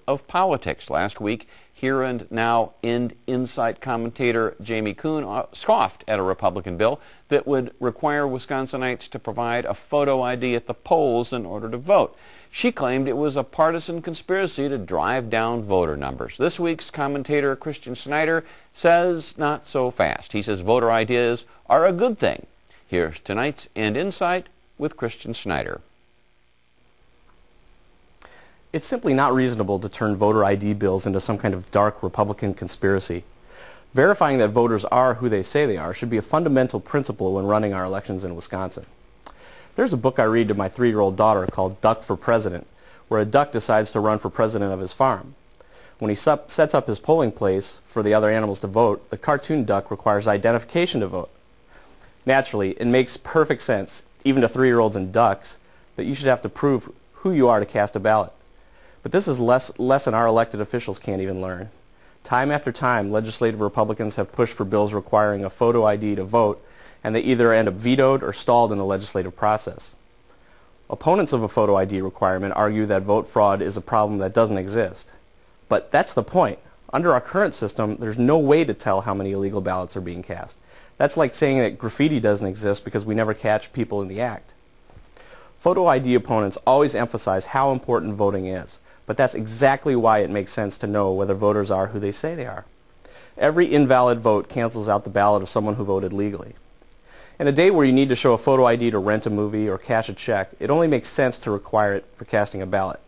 of politics. Last week, Here and Now End Insight commentator Jamie Kuhn scoffed at a Republican bill that would require Wisconsinites to provide a photo ID at the polls in order to vote. She claimed it was a partisan conspiracy to drive down voter numbers. This week's commentator Christian Schneider says not so fast. He says voter IDs are a good thing. Here's tonight's End Insight with Christian Schneider. It's simply not reasonable to turn voter ID bills into some kind of dark Republican conspiracy. Verifying that voters are who they say they are should be a fundamental principle when running our elections in Wisconsin. There's a book I read to my 3-year-old daughter called Duck for President, where a duck decides to run for president of his farm. When he sets up his polling place for the other animals to vote, the cartoon duck requires identification to vote. Naturally, it makes perfect sense, even to 3-year-olds and ducks, that you should have to prove who you are to cast a ballot. But this is lesson our elected officials can't even learn. Time after time, legislative Republicans have pushed for bills requiring a photo ID to vote, and they either end up vetoed or stalled in the legislative process. Opponents of a photo ID requirement argue that vote fraud is a problem that doesn't exist. But that's the point. Under our current system, there's no way to tell how many illegal ballots are being cast. That's like saying that graffiti doesn't exist because we never catch people in the act. Photo ID opponents always emphasize how important voting is, but that's exactly why it makes sense to know whether voters are who they say they are. Every invalid vote cancels out the ballot of someone who voted legally. In a day where you need to show a photo ID to rent a movie or cash a check, it only makes sense to require it for casting a ballot.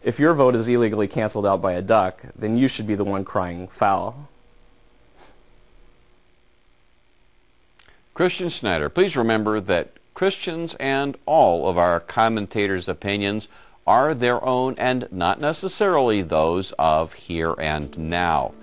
If your vote is illegally canceled out by a duck, then you should be the one crying foul. Christian Schneider, please remember that Christians and all of our commentators' opinions are their own and not necessarily those of Here and Now.